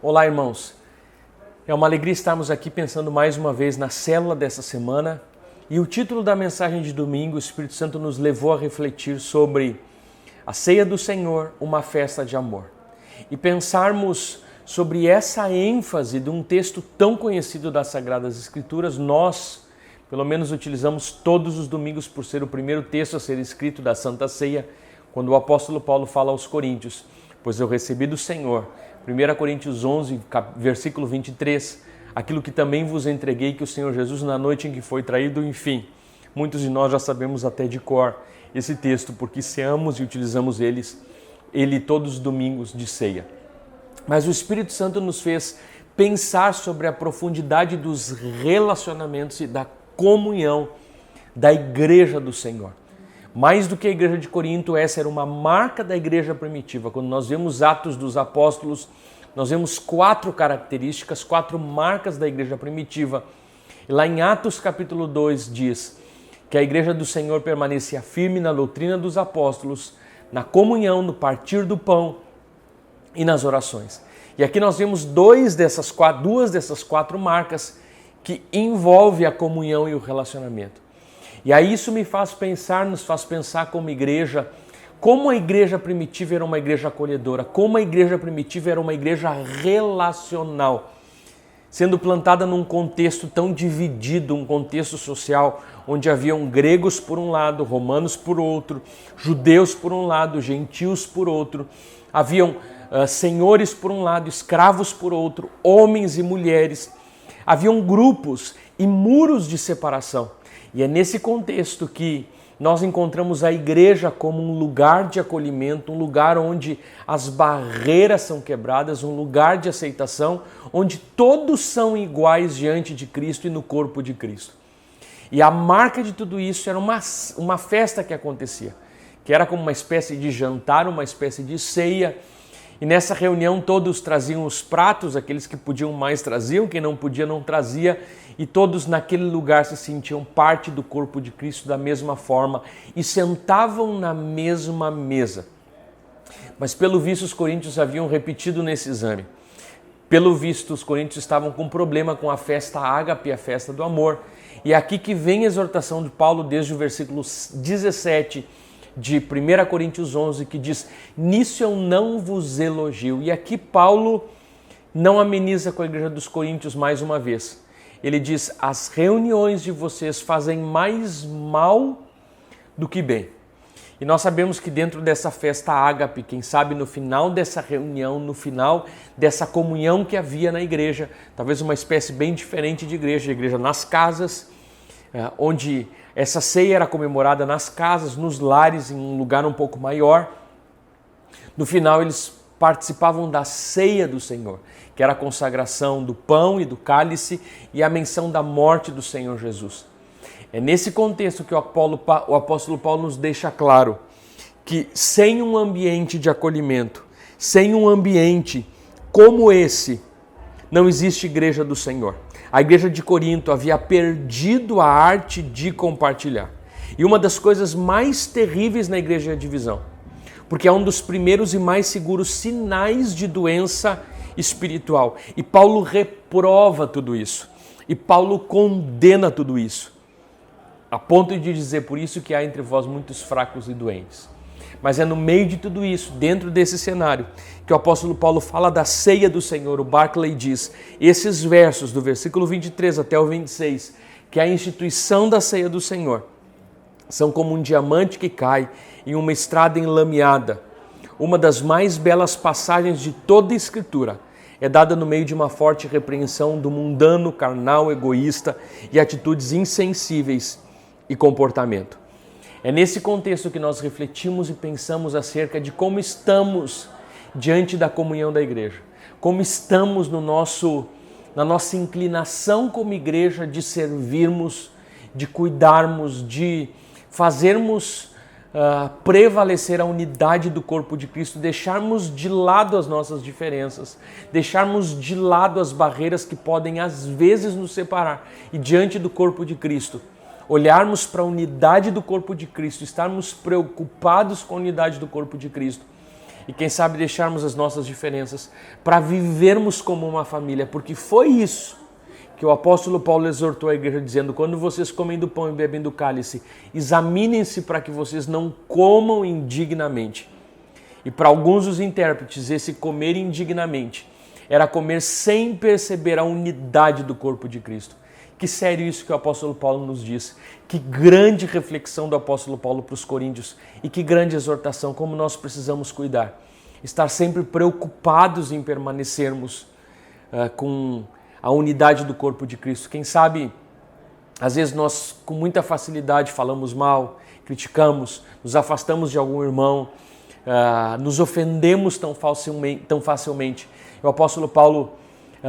Olá, irmãos. É uma alegria estarmos aqui pensando mais uma vez na célula dessa semana. E o título da mensagem de domingo, o Espírito Santo nos levou a refletir sobre a ceia do Senhor, uma festa de amor. E pensarmos sobre essa ênfase de um texto tão conhecido das Sagradas Escrituras, nós, pelo menos, utilizamos todos os domingos por ser o primeiro texto a ser escrito da Santa Ceia, quando o apóstolo Paulo fala aos Coríntios, pois eu recebi do Senhor, 1 Coríntios 11, versículo 23, aquilo que também vos entreguei, que o Senhor Jesus, na noite em que foi traído, enfim, muitos de nós já sabemos até de cor esse texto, porque seamos e utilizamos ele todos os domingos de ceia. Mas o Espírito Santo nos fez pensar sobre a profundidade dos relacionamentos e da comunhão da igreja do Senhor. Mais do que a igreja de Corinto, essa era uma marca da igreja primitiva. Quando nós vemos Atos dos Apóstolos, nós vemos 4 características, 4 marcas da igreja primitiva. E lá em Atos capítulo 2 diz que a igreja do Senhor permanecia firme na doutrina dos apóstolos, na comunhão, no partir do pão e nas orações. E aqui nós vemos duas dessas 4 marcas que envolvem a comunhão e o relacionamento. E aí isso nos faz pensar como igreja, como a igreja primitiva era uma igreja acolhedora, como a igreja primitiva era uma igreja relacional, sendo plantada num contexto tão dividido, um contexto social onde haviam gregos por um lado, romanos por outro, judeus por um lado, gentios por outro, haviam senhores por um lado, escravos por outro, homens e mulheres, haviam grupos e muros de separação. E é nesse contexto que nós encontramos a igreja como um lugar de acolhimento, um lugar onde as barreiras são quebradas, um lugar de aceitação, onde todos são iguais diante de Cristo e no corpo de Cristo. E a marca de tudo isso era uma festa que acontecia, que era como uma espécie de jantar, uma espécie de ceia. E nessa reunião todos traziam os pratos, aqueles que podiam mais traziam, quem não podia não trazia, e todos naquele lugar se sentiam parte do corpo de Cristo da mesma forma e sentavam na mesma mesa. Mas pelo visto os coríntios haviam repetido nesse exame. Pelo visto os coríntios estavam com problema com a festa ágape, a festa do amor. E é aqui que vem a exortação de Paulo desde o versículo 17 de 1 Coríntios 11, que diz: nisso eu não vos elogio. E aqui Paulo não ameniza com a igreja dos Coríntios mais uma vez. Ele diz: as reuniões de vocês fazem mais mal do que bem. E nós sabemos que dentro dessa festa ágape, quem sabe no final dessa reunião, no final dessa comunhão que havia na igreja, talvez uma espécie bem diferente de igreja nas casas, onde essa ceia era comemorada nas casas, nos lares, em um lugar um pouco maior. No final eles participavam da ceia do Senhor, que era a consagração do pão e do cálice e a menção da morte do Senhor Jesus. É nesse contexto que o apóstolo Paulo nos deixa claro que sem um ambiente de acolhimento, sem um ambiente como esse, não existe igreja do Senhor. A igreja de Corinto havia perdido a arte de compartilhar. E uma das coisas mais terríveis na igreja é a divisão, porque é um dos primeiros e mais seguros sinais de doença espiritual. E Paulo reprova tudo isso. E Paulo condena tudo isso, a ponto de dizer: por isso que há entre vós muitos fracos e doentes. Mas é no meio de tudo isso, dentro desse cenário, que o apóstolo Paulo fala da ceia do Senhor. O Barclay diz, esses versos do versículo 23 até o 26, que a instituição da ceia do Senhor são como um diamante que cai em uma estrada enlameada. Uma das mais belas passagens de toda a Escritura é dada no meio de uma forte repreensão do mundano, carnal, egoísta e atitudes insensíveis e comportamento. É nesse contexto que nós refletimos e pensamos acerca de como estamos diante da comunhão da igreja, como estamos na nossa inclinação como igreja de servirmos, de cuidarmos, de fazermos prevalecer a unidade do corpo de Cristo, deixarmos de lado as nossas diferenças, deixarmos de lado as barreiras que podem às vezes nos separar e diante do corpo de Cristo, olharmos para a unidade do corpo de Cristo, estarmos preocupados com a unidade do corpo de Cristo e quem sabe deixarmos as nossas diferenças para vivermos como uma família, porque foi isso que o apóstolo Paulo exortou a igreja dizendo: quando vocês comem do pão e bebem do cálice, examinem-se para que vocês não comam indignamente. E para alguns dos intérpretes, esse comer indignamente era comer sem perceber a unidade do corpo de Cristo. Que sério isso que o apóstolo Paulo nos diz. Que grande reflexão do apóstolo Paulo para os coríntios e que grande exortação, como nós precisamos cuidar. Estar sempre preocupados em permanecermos com a unidade do corpo de Cristo. Quem sabe, às vezes nós com muita facilidade falamos mal, criticamos, nos afastamos de algum irmão, nos ofendemos tão facilmente. O apóstolo Paulo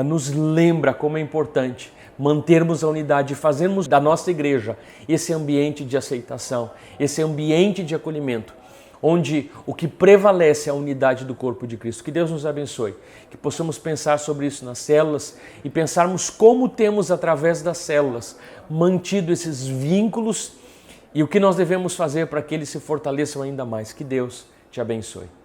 nos lembra como é importante mantermos a unidade e fazermos da nossa igreja esse ambiente de aceitação, esse ambiente de acolhimento, onde o que prevalece é a unidade do corpo de Cristo. Que Deus nos abençoe, que possamos pensar sobre isso nas células e pensarmos como temos, através das células, mantido esses vínculos e o que nós devemos fazer para que eles se fortaleçam ainda mais. Que Deus te abençoe.